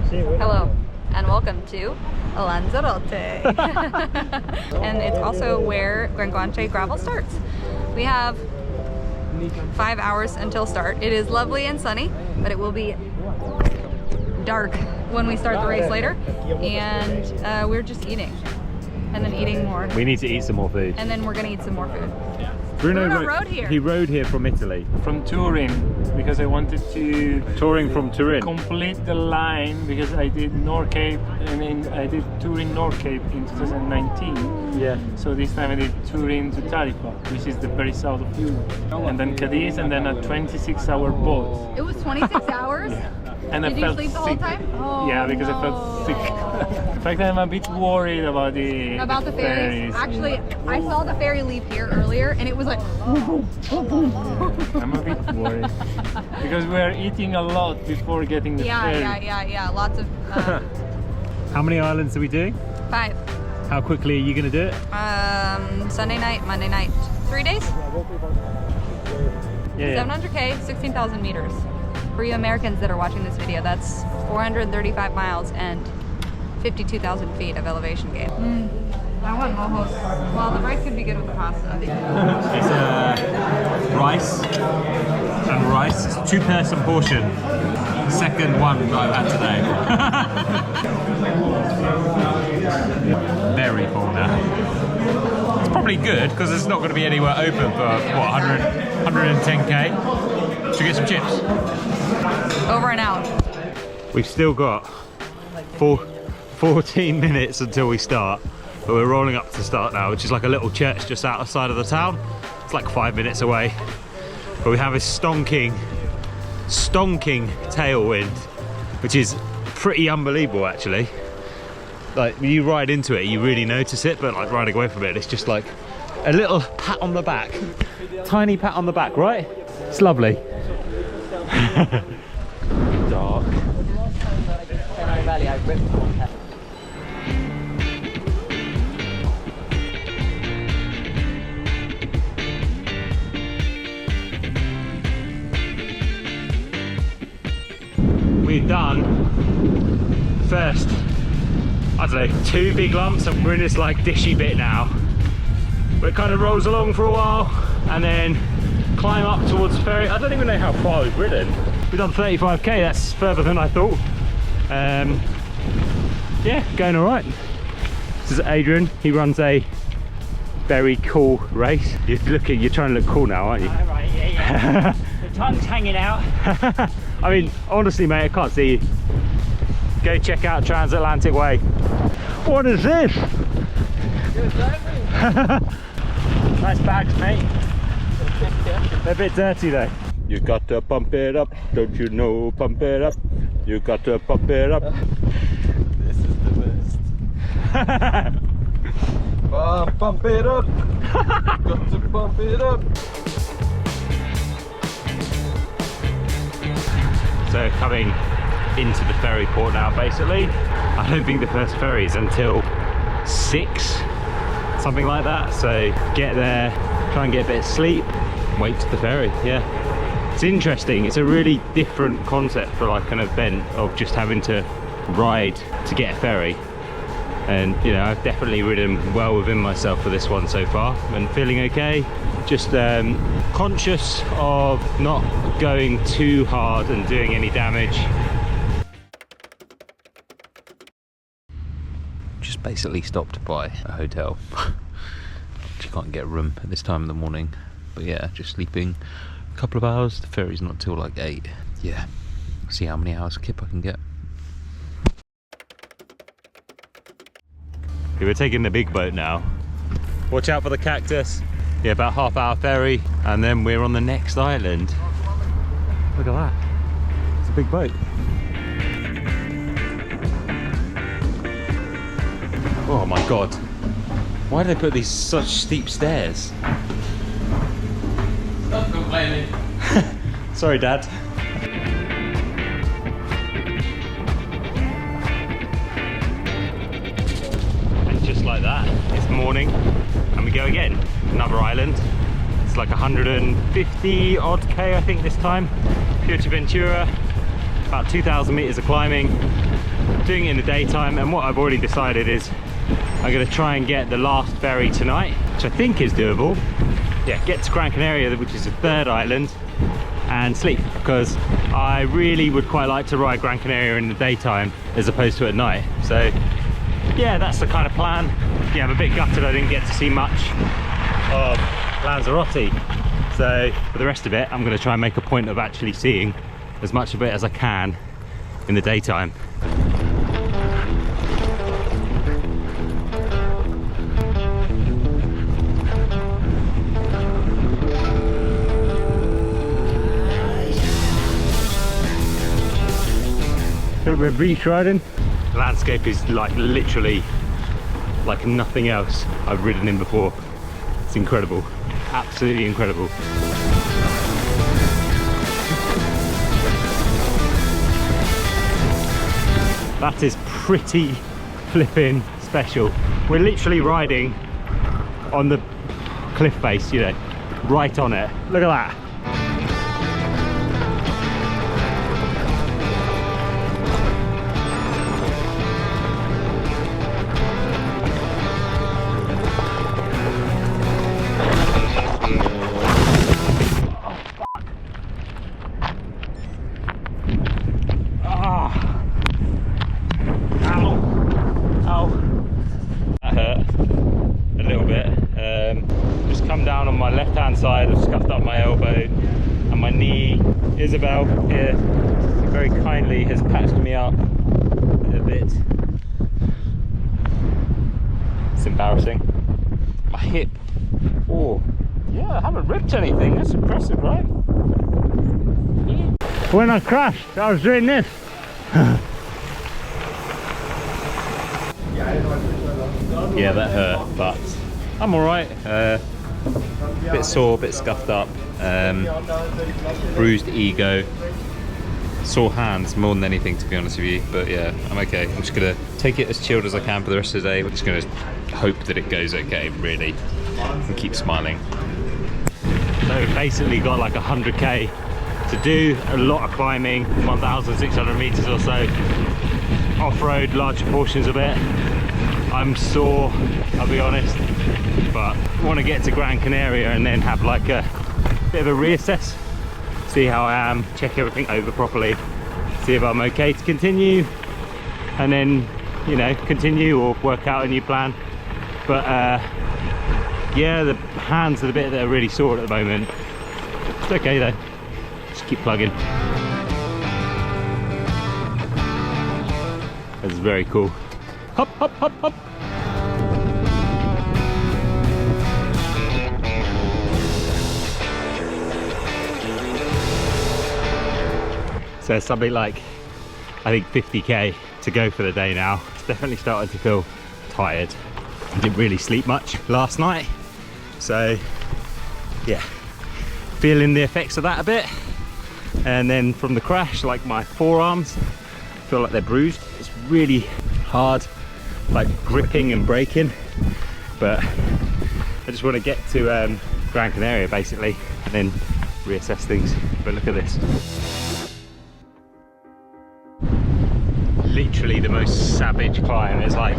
Hello and welcome to Lanzarote. And it's also where Granguanche gravel starts. We have 5 hours until start. It is lovely and sunny, but it will be dark when we start the race later. And we're just eating and then eating more. We need to eat some more food. And then we're gonna eat some more food. Bruno rode here. He rode here from Italy. From Turin, because I wanted to Touring from Turin. complete the line, because I did North Cape, I did Turin North Cape in 2019. Yeah. So this time I did Turin to Tarifa, which is the very south of Europe. And then Cadiz, and then a 26-hour boat. It was 26 hours? Yeah. And Did I you felt sleep the whole sick. time? Oh, yeah, because I felt sick. In fact, I'm a bit worried about the ferries. Actually, I saw the ferry leave here earlier, and it was like. I'm a bit worried because we're eating a lot before getting the ferry. Yeah. Lots of. How many islands are we doing? 5. How quickly are you going to do it? Sunday night, Monday night, 3 days. Yeah. 700k, 16,000 meters. For you Americans that are watching this video, that's 435 miles and 52,000 feet of elevation gain. I want mojos. Well, the rice could be good with the pasta. It's rice and rice. It's a 2-person portion. Second one that I've had today. Very full now. It's probably good because it's not going to be anywhere open for what, 110k. Should we get some chips? Over and out. We've still got 14 minutes until we start, but we're rolling up to start now, which is like a little church just outside of the town. It's like 5 minutes away, but we have a stonking tailwind, which is pretty unbelievable actually. Like when you ride into it, you really notice it, but like riding away from it, it's just like a little pat on the back, tiny pat on the back, right? It's lovely. Dark. We've done first, I don't know, 2 big lumps, and we're in this like dishy bit now. Where it kind of rolls along for a while and then climb up towards the ferry. I don't even know how far we've ridden. We've done 35k, that's further than I thought. Yeah, going all right. This is Adrian, he runs a very cool race. You're trying to look cool now, aren't you? Right, yeah. The tongue's hanging out. I mean, honestly mate, I can't see you. Go check out Transatlantic Way. What is this? Nice bags, mate. They're a bit dirty though. You got to pump it up, don't you know? Pump it up. You got to pump it up. This is the best. Pump it up. Got to pump it up. So coming into the ferry port now basically. I don't think the first ferry is until 6, something like that. So get there, try and get a bit of sleep, wait for the ferry. Yeah, it's interesting. It's a really different concept for like an event of just having to ride to get a ferry. And you know, I've definitely ridden well within myself for this one so far and feeling okay. Just conscious of not going too hard and doing any damage. Just basically stopped by a hotel. You can't get a room at this time in the morning, but yeah, just sleeping a couple of hours. The ferry's not till like 8. Yeah, see how many hours kip I can get. Okay, we're taking the big boat now. Watch out for the cactus. Yeah, about half-hour ferry, and then we're on the next island. Look at that, it's a big boat. Oh my god, why do they put these such steep stairs? Stop complaining. Sorry Dad. And just like that, it's morning and we go again. Another island. It's like 150 odd K I think this time. Fuerteventura, about 2,000 meters of climbing. doing it in the daytime, and what I've already decided is I'm going to try and get the last ferry tonight, which I think is doable. Yeah, get to Gran Canaria, which is the third island, and sleep, because I really would quite like to ride Gran Canaria in the daytime as opposed to at night. So yeah, that's the kind of plan. Yeah, I'm a bit gutted I didn't get to see much of Lanzarote. So for the rest of it, I'm going to try and make a point of actually seeing as much of it as I can in the daytime. We're beach riding. The landscape is like literally like nothing else I've ridden in before. It's incredible, absolutely incredible. That is pretty flipping special. We're literally riding on the cliff face, you know, right on it. Look at that. Side, I've scuffed up my elbow and my knee. Isabel here very kindly has patched me up a bit. It's embarrassing. My hip. Oh, yeah, I haven't ripped anything. That's impressive, right? Yeah. When I crashed, I was doing this. Yeah, that hurt, but I'm alright. Bit sore, bit scuffed up, bruised ego, sore hands more than anything, to be honest with you, but yeah, I'm okay. I'm just gonna take it as chilled as I can for the rest of the day. We're just gonna hope that it goes okay, really, and keep smiling. So we've basically got like 100k to do, a lot of climbing, 1,600 meters or so, off-road, larger portions of it. I'm sore, I'll be honest, but I want to get to Gran Canaria and then have like a bit of a reassess, see how I am, check everything over properly, see if I'm okay to continue, and then, you know, continue or work out a new plan. But yeah, the hands are the bit that are really sore at the moment. It's okay though, just keep plugging. This is very cool. Hop, hop, hop, hop. So it's something like, I think 50k to go for the day now. It's definitely starting to feel tired. I didn't really sleep much last night. So yeah, feeling the effects of that a bit. And then from the crash, like my forearms, feel like they're bruised. It's really hard, like gripping and braking, but I just want to get to Gran Canaria basically and then reassess things. But look at this, literally the most savage climb. It's like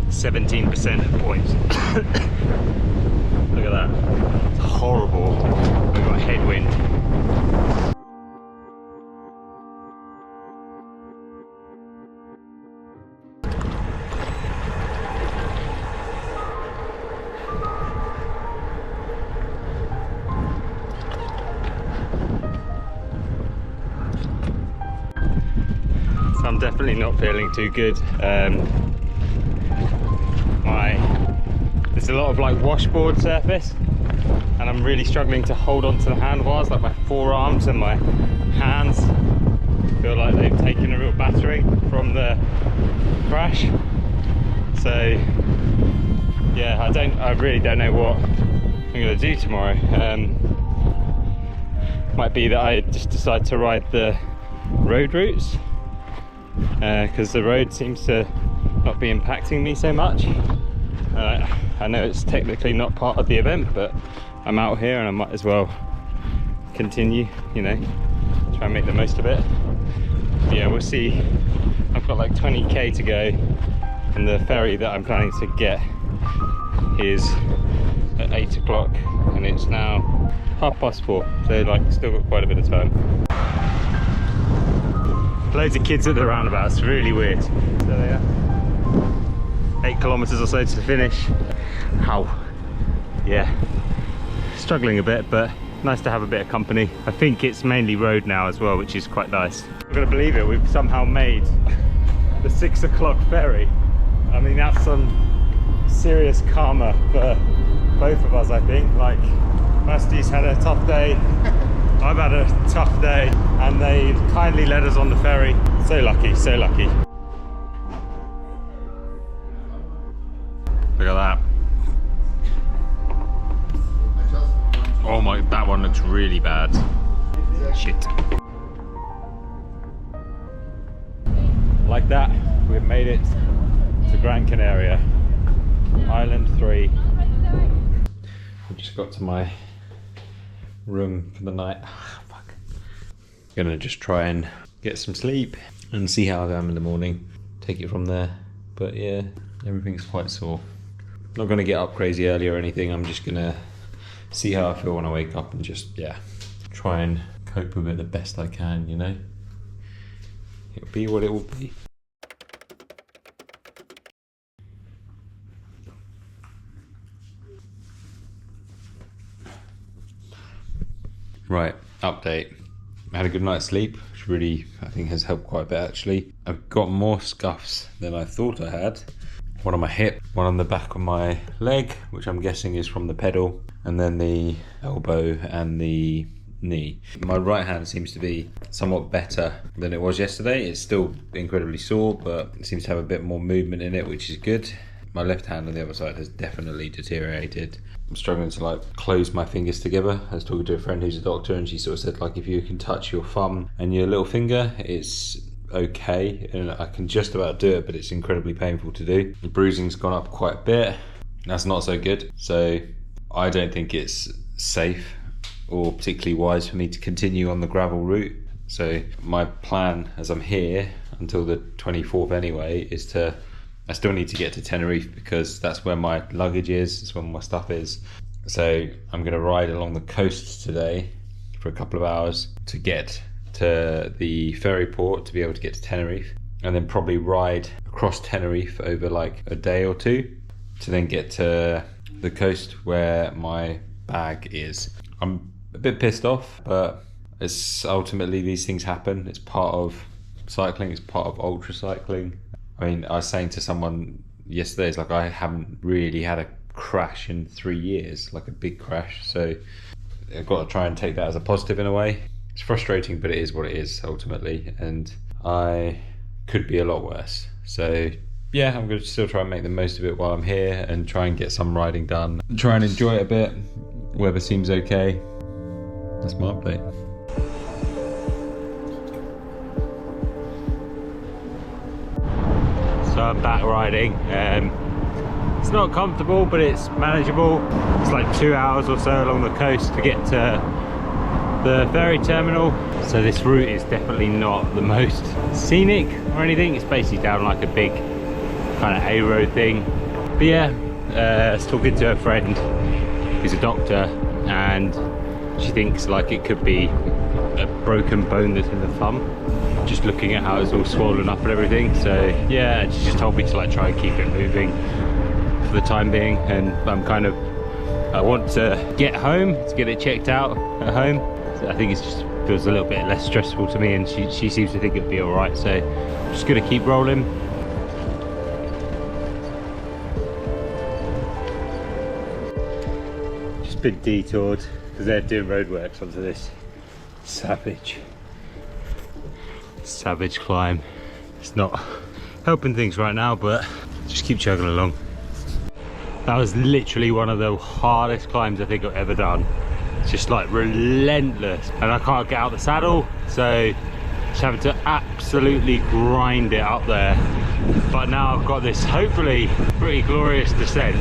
17% points. Look at that, it's horrible. We've got headwind. I'm definitely not feeling too good. There's a lot of like washboard surface and I'm really struggling to hold on to the handlebars, like my forearms and my hands feel like they've taken a real battering from the crash. So yeah, I really don't know what I'm going to do tomorrow. Might be that I just decide to ride the road routes, because the road seems to not be impacting me so much. I know it's technically not part of the event, but I'm out here and I might as well continue, you know, try and make the most of it. Yeah, we'll see. I'm got like 20k to go, and the ferry that I'm planning to get is at 8 o'clock, and it's now 4:30, so like still got quite a bit of time. Loads of kids at the roundabout, it's really weird. So they are 8 kilometers or so to the finish. Ow. Yeah, struggling a bit, but nice to have a bit of company. I think it's mainly road now as well, which is quite nice. I'm gonna believe it, we've somehow made the 6 o'clock ferry. I mean, that's some serious karma for both of us, I think. Like, Basti's had a tough day, I've had a tough day, and they kindly let us on the ferry. So lucky, so lucky. Look at that. Oh my, that one looks really bad. Shit. Like that, we've made it to Gran Canaria, Island 3. I just got to my room for the night. Fuck. Gonna just try and get some sleep and see how I am in the morning. Take it from there. But yeah, everything's quite sore. Not gonna get up crazy early or anything. I'm just gonna see how I feel when I wake up and just, yeah, try and cope with it the best I can, you know? It'll be what it will be. Right, update. I had a good night's sleep, which really, I think, has helped quite a bit actually. I've got more scuffs than I thought I had. One on my hip, one on the back of my leg, which I'm guessing is from the pedal, and then the elbow and the knee. My right hand seems to be somewhat better than it was yesterday. It's still incredibly sore, but it seems to have a bit more movement in it, which is good. My left hand on the other side has definitely deteriorated. I'm struggling to like close my fingers together. I was talking to a friend who's a doctor, and she sort of said like if you can touch your thumb and your little finger, it's okay, and I can just about do it, but it's incredibly painful to do. The bruising's gone up quite a bit. That's not so good. So I don't think it's safe or particularly wise for me to continue on the gravel route. So my plan, as I'm here until the 24th anyway, is to, I still need to get to Tenerife because that's where my luggage is, that's where my stuff is. So I'm going to ride along the coast today for a couple of hours to get to the ferry port to be able to get to Tenerife, and then probably ride across Tenerife over like a day or two to then get to the coast where my bag is. I'm a bit pissed off, but it's ultimately, these things happen. It's part of cycling, it's part of ultra cycling. I mean, I was saying to someone yesterday, it's like I haven't really had a crash in 3 years, like a big crash. So I've got to try and take that as a positive in a way. It's frustrating, but it is what it is ultimately, and I could be a lot worse. So yeah, I'm going to still try and make the most of it while I'm here and try and get some riding done. Try and enjoy it a bit. Weather seems okay. That's my update. So I'm back riding. It's not comfortable, but it's manageable. It's like 2 hours or so along the coast to get to the ferry terminal. So this route is definitely not the most scenic or anything. It's basically down like a big kind of A road thing. But yeah, I was talking to a friend who's a doctor, and she thinks like it could be a broken bone that's in the thumb, just looking at how it's all swollen up and everything. So yeah, she just told me to like try and keep it moving for the time being, and I want to get home to get it checked out at home. So I think it just feels a little bit less stressful to me, and she seems to think it'll be all right. So I'm just gonna keep rolling. Just been detoured because they're doing roadworks onto this savage climb. It's not helping things right now, but just keep chugging along. That was literally one of the hardest climbs I think I've ever done. It's just like relentless, and I can't get out the saddle, so just having to absolutely grind it up there. But now I've got this hopefully pretty glorious descent.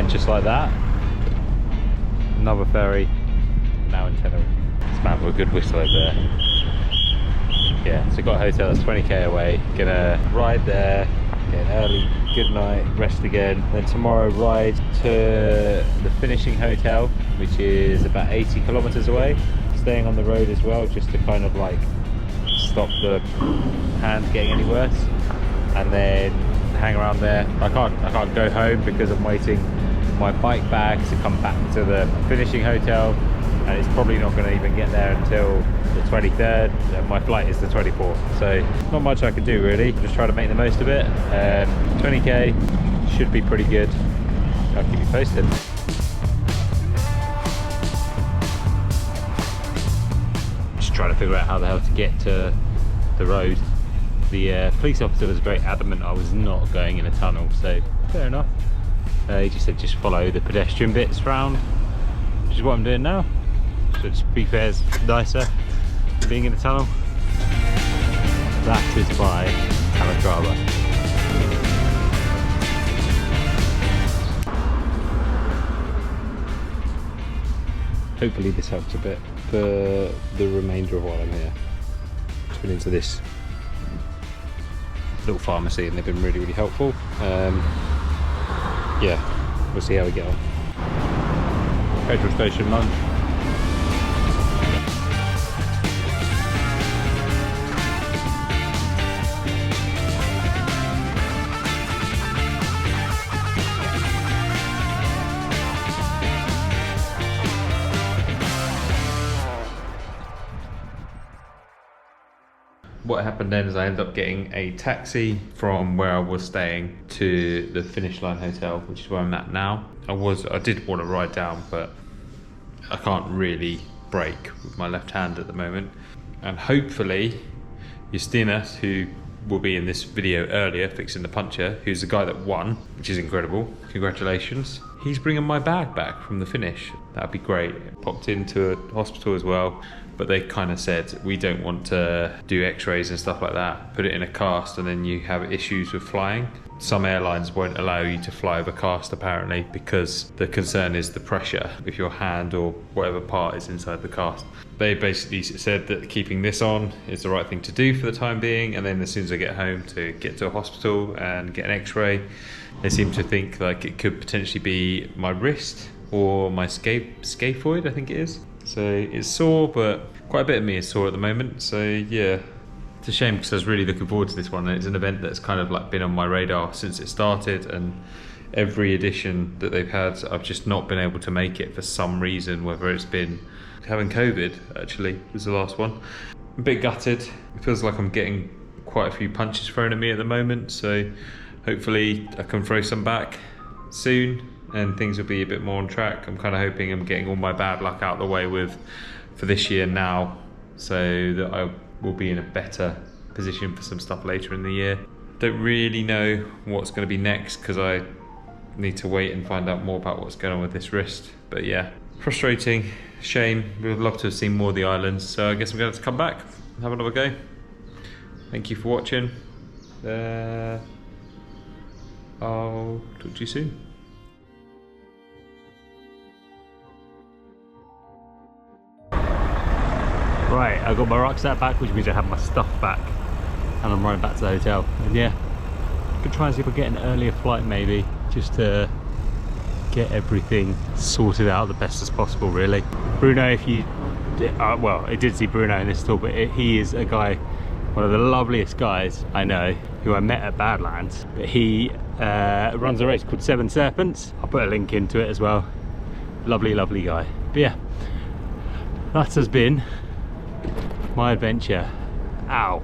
And just like that, another ferry, now in Tenerife. It's man with a good whistle over there. Yeah, so got a hotel that's 20k away, gonna ride there, get an early good night, rest again, then tomorrow ride to the finishing hotel, which is about 80 kilometers away, staying on the road as well, just to kind of like stop the hand getting any worse, and then hang around there. I can't go home because I'm waiting for my bike bag to come back to the finishing hotel, and it's probably not going to even get there until the 23rd, and my flight is the 24th, so not much I can do really. Just try to make the most of it. 20k should be pretty good. I'll keep you posted. Just trying to figure out how the hell to get to the road. The police officer was very adamant I was not going in a tunnel, so fair enough. He just said just follow the pedestrian bits round, which is what I'm doing now. So just be fair, it's nicer being in a tunnel. That is by Calatrava. Hopefully this helps a bit for the remainder of while I'm here. Just been into this little pharmacy and they've been really helpful. Yeah, we'll see how we get on. Petrol station lunch. What happened then is I ended up getting a taxi from where I was staying to the finish line hotel, which is where I'm at now. I did want to ride down, but I can't really brake with my left hand at the moment. And hopefully Justinas, who will be in this video earlier fixing the puncture, who's the guy that won, which is incredible, congratulations, he's bringing my bag back from the finish. That'd be great. Popped into a hospital as well, but they kind of said we don't want to do x-rays and stuff like that, put it in a cast and then you have issues with flying. Some airlines won't allow you to fly with a cast apparently, because the concern is the pressure if your hand or whatever part is inside the cast. They basically said that keeping this on is the right thing to do for the time being, and then as soon as I get home to get to a hospital and get an x-ray. They seem to think like it could potentially be my wrist or my scaphoid, I think it is. So it's sore, but quite a bit of me is sore at the moment, so yeah. It's a shame because I was really looking forward to this one. It's an event that's kind of like been on my radar since it started, and every edition that they've had I've just not been able to make it for some reason, whether it's been having COVID actually was the last one. I'm a bit gutted. It feels like I'm getting quite a few punches thrown at me at the moment, so hopefully I can throw some back soon and things will be a bit more on track. I'm kind of hoping I'm getting all my bad luck out of the way for this year now, so that I will be in a better position for some stuff later in the year. Don't really know what's going to be next because I need to wait and find out more about what's going on with this wrist. But yeah, frustrating, shame. We would love to have seen more of the islands, so I guess I'm going to have to come back and have another go. Thank you for watching. I'll talk to you soon. Right, I got my rucksack back, which means I have my stuff back, and I'm running back to the hotel. And yeah, I'm gonna try and see if I get an earlier flight maybe, just to get everything sorted out the best as possible really. Bruno, if you, well, I did see Bruno in this talk, but he is a guy, one of the loveliest guys I know, who I met at Badlands. But he runs a race called Seven Serpents. I'll put a link into it as well. Lovely, lovely guy. But yeah, that has been my adventure. Ow.